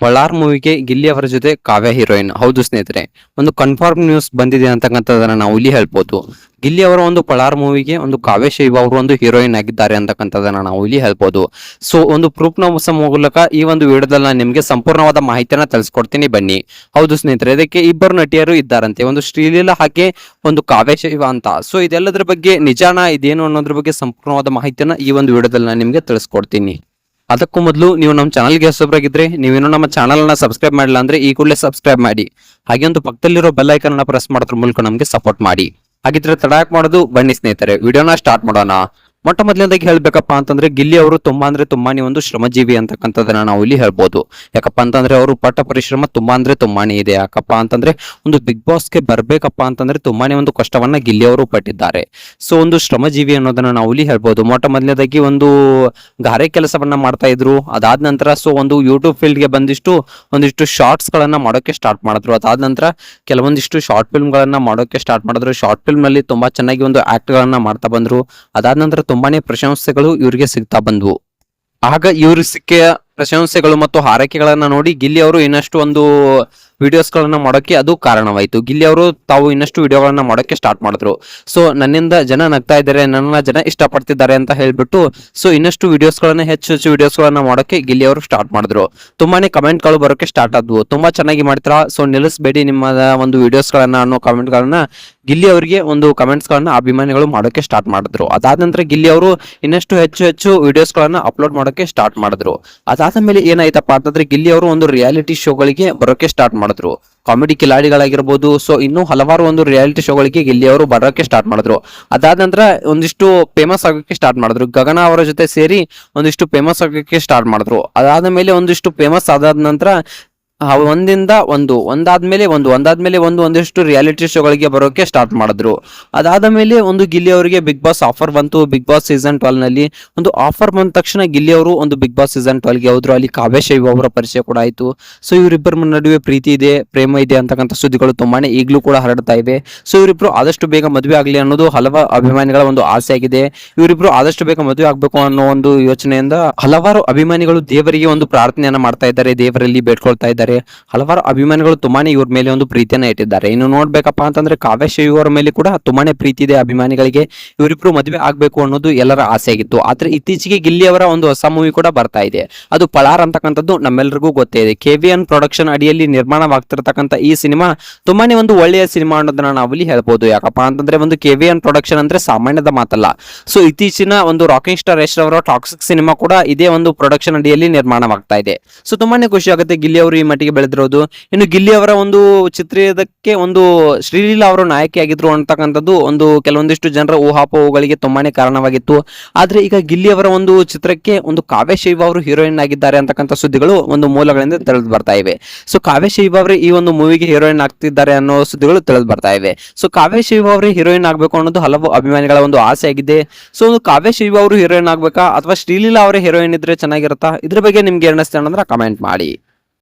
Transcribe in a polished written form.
ಪಳಾರ್ ಮೂವಿಗೆ ಗಿಲ್ಲಿ ಅವರ ಜೊತೆ ಕಾವ್ಯ ಹೀರೋಯಿನ್. ಹೌದು ಸ್ನೇಹಿತರೆ, ಒಂದು ಕನ್ಫರ್ಮ್ ನ್ಯೂಸ್ ಬಂದಿದೆ ಅಂತಕ್ಕಂಥದ್ದನ್ನ ನಾವು ಇಲ್ಲಿ ಹೇಳ್ಬೋದು. ಗಿಲ್ಲಿ ಅವರ ಒಂದು ಪಳಾರ್ ಮೂವಿಗೆ ಒಂದು ಕಾವ್ಯ ಶೈವ ಅವರು ಒಂದು ಹೀರೋಯಿನ್ ಆಗಿದ್ದಾರೆ ಅಂತಕ್ಕಂಥದ್ದನ್ನ ನಾವು ಇಲ್ಲಿ ಹೇಳ್ಬೋದು. ಸೊ ಒಂದು ಪ್ರೂಫ್ ನ ಮೂಲಕ ಈ ಒಂದು ವಿಡಿಯೋದಲ್ಲಿ ನಾನು ನಿಮಗೆ ಸಂಪೂರ್ಣವಾದ ಮಾಹಿತಿಯನ್ನ ತಿಳಿಸ್ಕೊಡ್ತೀನಿ ಬನ್ನಿ. ಹೌದು ಸ್ನೇಹಿತರೆ, ಇದಕ್ಕೆ ಇಬ್ಬರು ನಟಿಯರು ಇದ್ದಾರಂತೆ, ಒಂದು ಶ್ರೀಲೀಲಾ ಹಾಗೆ ಒಂದು ಕಾವ್ಯ ಶೈವ ಅಂತ. ಸೊ ಇದೆಲ್ಲದರ ಬಗ್ಗೆ ನಿಜಾನ ಇದೇನು ಅನ್ನೋದ್ರ ಬಗ್ಗೆ ಸಂಪೂರ್ಣವಾದ ಮಾಹಿತಿಯನ್ನ ಈ ಒಂದು ವಿಡಿಯೋದಲ್ಲಿ ನಾನು ನಿಮಗೆ ತಿಳಿಸ್ಕೊಡ್ತೀನಿ. ಅದಕ್ಕೂ ಮೊದಲು ನೀವು ನಮ್ಮ ಚಾನಲ್ಗೆ ಹೊಸಬರಾಗಿದ್ರೆ, ನೀವೇನು ನಮ್ಮ ಚಾನಲ್ನ ಸಬ್ಸ್ಕ್ರೈಬ್ ಮಾಡಿಲ್ಲ ಅಂದ್ರೆ ಈ ಕೂಡಲೇ ಸಬ್ಸ್ಕ್ರೈಬ್ ಮಾಡಿ. ಹಾಗೆ ಒಂದು ಪಕ್ಕದಲ್ಲಿರೋ ಬೆಲ್ ಐಕನ್ ಅನ್ನ ಪ್ರೆಸ್ ಮಾಡೋದ್ರ ಮೂಲಕ ನಮಗೆ ಸಪೋರ್ಟ್ ಮಾಡಿ. ಹಾಗಿದ್ರೆ ತಡ ಮಾಡೋದು, ಬನ್ನಿ ಸ್ನೇಹಿತರೆ ವಿಡಿಯೋನ ಸ್ಟಾರ್ಟ್ ಮಾಡೋಣ. ಮೊಟ್ಟ ಮೊದಲನೇದಾಗಿ ಹೇಳ್ಬೇಕಪ್ಪ ಅಂತಂದ್ರೆ, ಗಿಲ್ಲಿ ಅವರು ತುಂಬಾನೇ ಒಂದು ಶ್ರಮಜೀವಿ ಅಂತಕ್ಕಂಥದ್ದನ್ನ ನಾವು ಇಲ್ಲಿ ಹೇಳ್ಬೋದು. ಯಾಕಪ್ಪ ಅಂತಂದ್ರೆ ಅವರು ಪಟ್ಟ ಪರಿಶ್ರಮ ತುಂಬಾನೇ ಇದೆ. ಯಾಕಪ್ಪ ಅಂತಂದ್ರೆ ಒಂದು ಬಿಗ್ ಬಾಸ್ಗೆ ಬರ್ಬೇಕಪ್ಪ ಅಂತಂದ್ರೆ ತುಂಬಾನೇ ಒಂದು ಕಷ್ಟವನ್ನ ಗಿಲ್ಲಿ ಅವರು ಪಟ್ಟಿದ್ದಾರೆ. ಸೊ ಒಂದು ಶ್ರಮಜೀವಿ ಅನ್ನೋದನ್ನ ನಾವು ಇಲ್ಲಿ ಹೇಳ್ಬೋದು. ಮೊಟ್ಟ ಮೊದಲನೇದಾಗಿ ಒಂದು ಗಾರೆ ಕೆಲಸವನ್ನ ಮಾಡ್ತಾ ಇದ್ರು. ಅದಾದ ನಂತರ ಸೊ ಒಂದು ಯೂಟ್ಯೂಬ್ ಫೀಲ್ಡ್ಗೆ ಒಂದಿಷ್ಟು ಶಾರ್ಟ್ಸ್ ಗಳನ್ನ ಮಾಡೋಕೆ ಸ್ಟಾರ್ಟ್ ಮಾಡಿದ್ರು. ಅದಾದ ನಂತರ ಕೆಲವೊಂದಿಷ್ಟು ಶಾರ್ಟ್ ಫಿಲ್ಮ್ ಗಳನ್ನ ಮಾಡೋಕೆ ಸ್ಟಾರ್ಟ್ ಮಾಡಿದ್ರು. ಶಾರ್ಟ್ ಫಿಲ್ಮ್ ನಲ್ಲಿ ತುಂಬಾ ಚೆನ್ನಾಗಿ ಒಂದು ಆಕ್ಟ್ ಗಳನ್ನ ಮಾಡ್ತಾ ಬಂದ್ರು. ಅದಾದ ನಂತರ ತುಂಬಾನೇ ಪ್ರಶಂಸೆಗಳು ಇವರಿಗೆ ಸಿಗ್ತಾ ಬಂದ್ವು. ಆಗ ಇವ್ರಿಗೆ ಸಿಕ್ಕ ಪ್ರಶಂಸೆಗಳು ಮತ್ತು ಹಾರೈಕೆಗಳನ್ನ ನೋಡಿ ಗಿಲ್ಲಿ ಅವರು ಇನ್ನಷ್ಟು ಒಂದು ವಿಡಿಯೋಸ್ ಗಳನ್ನ ಮಾಡೋಕೆ ಅದು ಕಾರಣವಾಯಿತು. ಗಿಲ್ಲಿ ಅವರು ತಾವು ಇನ್ನಷ್ಟು ವಿಡಿಯೋಗಳನ್ನ ಮಾಡೋಕೆ ಸ್ಟಾರ್ಟ್ ಮಾಡಿದ್ರು. ಸೊ ನನ್ನಿಂದ ಜನ ನಗ್ತಾ ಇದ್ದಾರೆ, ನನ್ನ ಜನ ಇಷ್ಟಪಡ್ತಿದ್ದಾರೆ ಅಂತ ಹೇಳ್ಬಿಟ್ಟು ಸೊ ಇನ್ನಷ್ಟು ವಿಡಿಯೋಸ್ ಗಳನ್ನ ಹೆಚ್ಚು ವಿಡಿಯೋಸ್ ಗಳನ್ನ ಮಾಡೋಕೆ ಗಿಲ್ಲಿ ಅವರು ಸ್ಟಾರ್ಟ್ ಮಾಡಿದ್ರು. ತುಂಬಾನೇ ಕಮೆಂಟ್ ಗಳು ಬರೋಕೆ ಸ್ಟಾರ್ಟ್ ಆದ್ವು, ತುಂಬಾ ಚೆನ್ನಾಗಿ ಮಾಡ್ತೀರಾ, ಸೊ ನಿಲ್ಲಿಸಬೇಡಿ ನಿಮ್ಮ ಒಂದು ವಿಡಿಯೋಸ್ ಗಳನ್ನ ಅನ್ನೋ ಕಮೆಂಟ್ ಗಳನ್ನ ಗಿಲ್ಲಿ ಅವರಿಗೆ ಒಂದು ಕಮೆಂಟ್ಸ್ ಗಳನ್ನ ಅಭಿಮಾನಿಗಳು ಮಾಡೋಕೆ ಸ್ಟಾರ್ಟ್ ಮಾಡಿದ್ರು. ಅದಾದ ನಂತರ ಗಿಲ್ಲಿ ಅವರು ಇನ್ನಷ್ಟು ಹೆಚ್ಚು ವಿಡಿಯೋಸ್ ಗಳನ್ನ ಅಪ್ಲೋಡ್ ಮಾಡೋಕೆ ಸ್ಟಾರ್ಟ್ ಮಾಡಿದ್ರು. ಅದಾದ ಮೇಲೆ ಏನಾಯ್ತಪ್ಪ ಅಂತಂದ್ರೆ, ಗಿಲ್ಲಿ ಅವರು ಒಂದು ರಿಯಾಲಿಟಿ ಶೋಗಳಿಗೆ ಬರೋಕೆ ಸ್ಟಾರ್ಟ್ ಮಾಡಿದ್ರು. ಕಾಮಿಡಿ ಕಿಲಾಡಿಗಳಾಗಿರ್ಬೋದು, ಸೊ ಇನ್ನೂ ಹಲವಾರು ಒಂದು ರಿಯಾಲಿಟಿ ಶೋಗಳಿಗೆ ಗಿಲ್ಲಿ ಅವರು ಬರೋಕೆ ಸ್ಟಾರ್ಟ್ ಮಾಡಿದ್ರು. ಅದಾದ ನಂತರ ಒಂದಿಷ್ಟು ಫೇಮಸ್ ಆಗೋಕೆ ಸ್ಟಾರ್ಟ್ ಮಾಡಿದ್ರು. ಗಗನ ಅವರ ಜೊತೆ ಸೇರಿ ಒಂದಿಷ್ಟು ಫೇಮಸ್ ಆಗೋಕೆ ಸ್ಟಾರ್ಟ್ ಮಾಡಿದ್ರು. ಅದಾದ ಮೇಲೆ ಒಂದಿಷ್ಟು ಫೇಮಸ್ ಆದಾದ ನಂತರ ಒಂದಾದ್ಮೇಲೆ ಒಂದಿಷ್ಟು ರಿಯಾಲಿಟಿ ಶೋಗಳಿಗೆ ಬರೋಕೆ ಸ್ಟಾರ್ಟ್ ಮಾಡಿದ್ರು. ಅದಾದ ಮೇಲೆ ಒಂದು ಗಿಲ್ಲಿ ಅವರಿಗೆ ಬಿಗ್ ಬಾಸ್ ಆಫರ್ ಬಂತು. ಬಿಗ್ ಬಾಸ್ ಸೀಸನ್ 12 ನಲ್ಲಿ ಒಂದು ಆಫರ್ ಬಂದ ತಕ್ಷಣ ಗಿಲ್ಲಿ ಅವರು ಒಂದು ಬಿಗ್ ಬಾಸ್ ಸೀಸನ್ 12 ಗೆ ಹೋದ್ರು. ಅಲ್ಲಿ ಕಾವ್ಯ ಶೈವ ಅವರ ಪರಿಚಯ ಕೂಡ ಆಯ್ತು. ಸೊ ಇವರಿಬ್ಬರ ನಡುವೆ ಪ್ರೀತಿ ಇದೆ, ಪ್ರೇಮ ಇದೆ ಅಂತಕ್ಕಂಥ ಸುದ್ದಿಗಳು ತುಂಬಾನೇ ಈಗಲೂ ಕೂಡ ಹರಡ್ತಾ ಇವೆ. ಸೊ ಇವರಿಬ್ರು ಆದಷ್ಟು ಬೇಗ ಮದುವೆ ಆಗಲಿ ಅನ್ನೋದು ಹಲವಾರು ಅಭಿಮಾನಿಗಳ ಒಂದು ಆಸೆ ಆಗಿದೆ. ಇವರಿಬ್ರು ಆದಷ್ಟು ಬೇಗ ಮದುವೆ ಆಗ್ಬೇಕು ಅನ್ನೋ ಒಂದು ಯೋಚನೆಯಿಂದ ಹಲವಾರು ಅಭಿಮಾನಿಗಳು ದೇವರಿಗೆ ಒಂದು ಪ್ರಾರ್ಥನೆಯನ್ನ ಮಾಡ್ತಾ ಇದ್ದಾರೆ, ದೇವರಲ್ಲಿ ಬೇಡ್ಕೊಳ್ತಾ ಇದ್ದಾರೆ. ಹಲವಾರು ಅಭಿಮಾನಿಗಳು ತುಂಬಾನೇ ಇವ್ರ ಮೇಲೆ ಒಂದು ಪ್ರೀತಿಯನ್ನ ಇಟ್ಟಿದ್ದಾರೆ. ಇನ್ನು ನೋಡ್ಬೇಕಪ್ಪ ಅಂತಂದ್ರೆ ಕಾವ್ಯ ಶೈವ ಅವರ ಮೇಲೆ ಕೂಡ ತುಂಬಾನೇ ಪ್ರೀತಿ ಇದೆ ಅಭಿಮಾನಿಗಳಿಗೆ. ಇವರಿಬ್ರು ಮದುವೆ ಆಗ್ಬೇಕು ಅನ್ನೋದು ಎಲ್ಲರ ಆಸೆ ಆಗಿತ್ತು. ಆದ್ರೆ ಇತ್ತೀಚೆಗೆ ಗಿಲ್ಲಿ ಅವರ ಒಂದು ಹೊಸ ಮೂವಿ ಕೂಡ ಬರ್ತಾ ಇದೆ, ಅದು ಪಳಾರ್ ಅಂತಕ್ಕಂಥದ್ದು ನಮ್ಮೆಲ್ಲರಿಗೂ ಗೊತ್ತೇ ಇದೆ. KVN ಪ್ರೊಡಕ್ಷನ್ ಅಡಿಯಲ್ಲಿ ನಿರ್ಮಾಣವಾಗ್ತಿರ್ತಕ್ಕಂಥ ಈ ಸಿನಿಮಾ ತುಂಬಾನೇ ಒಂದು ಒಳ್ಳೆಯ ಸಿನಿಮಾ ಅನ್ನೋದನ್ನ ನಾವಿಲ್ಲಿ ಹೇಳ್ಬೋದು. ಯಾಕಪ್ಪ ಅಂತಂದ್ರೆ ಒಂದು KVN ಪ್ರೊಡಕ್ಷನ್ ಅಂದ್ರೆ ಸಾಮಾನ್ಯದ ಮಾತಲ್ಲ. ಸೊ ಇತ್ತೀಚಿನ ಒಂದು ರಾಕಿಂಗ್ ಸ್ಟಾರ್ ಯಶ್ ಅವರ ಟಾಕ್ಸಿಕ್ ಸಿನಿಮಾ ಕೂಡ ಇದೇ ಒಂದು ಪ್ರೊಡಕ್ಷನ್ ಅಡಿಯಲ್ಲಿ ನಿರ್ಮಾಣವಾಗ್ತಾ ಇದೆ. ಸೊ ತುಂಬಾನೇ ಖುಷಿ ಆಗುತ್ತೆ ಗಿಲ್ಲಿ ಅವರು ಈ ಮಟ್ಟಿಗೆ ಬೆಳೆದಿರೋದು. ಇನ್ನು ಗಿಲ್ಲಿ ಅವರ ಒಂದು ಚಿತ್ರದ ಒಂದು ಶ್ರೀಲೀಲಾ ಅವರು ನಾಯಕಿ ಆಗಿದ್ರು ಅಂತಕ್ಕಂಥದ್ದು ಒಂದು ಕೆಲವೊಂದಿಷ್ಟು ಜನರ ಊಹಾಪೋಹಗಳಿಗೆ ತುಂಬಾನೇ ಕಾರಣವಾಗಿತ್ತು. ಆದ್ರೆ ಈಗ ಗಿಲ್ಲಿ ಅವರ ಒಂದು ಚಿತ್ರಕ್ಕೆ ಒಂದು ಕಾವ್ಯ ಶೈವ ಅವರು ಹೀರೋಯಿನ್ ಆಗಿದ್ದಾರೆ ಅಂತಕ್ಕಂಥ ಸುದ್ದಿಗಳು ಒಂದು ಮೂಲಗಳಿಂದ ತಿಳಿದು ಬರ್ತಾ ಇವೆ. ಸೊ ಕಾವ್ಯ ಶೈವ ಅವರೇ ಈ ಒಂದು ಮೂವಿಗೆ ಹೀರೋಯಿನ್ ಆಗ್ತಿದ್ದಾರೆ ಅನ್ನೋ ಸುದ್ದಿಗಳು ತಿಳಿದು ಬರ್ತಾ ಇವೆ. ಸೊ ಕಾವ್ಯ ಶೈವ ಅವರೇ ಹೀರೋಯಿನ್ ಆಗ್ಬೇಕು ಅನ್ನೋದು ಹಲವು ಅಭಿಮಾನಿಗಳ ಒಂದು ಆಸೆ ಆಗಿದೆ. ಸೊ ಒಂದು ಕಾವ್ಯ ಶೈವ ಅವರು ಹೀರೋಯಿನ್ ಆಗ್ಬೇಕಾ ಅಥವಾ ಶ್ರೀಲೀಲಾ ಅವರೇ ಹೀರೋಯಿನ್ ಇದ್ರೆ ಚೆನ್ನಾಗಿರುತ್ತಾ? ಇದ್ರ ಬಗ್ಗೆ ನಿಮ್ಗೆ ಏನಿಸ್ತಾ ಅನ್ನೋದ್ರ ಕಮೆಂಟ್ ಮಾಡಿ.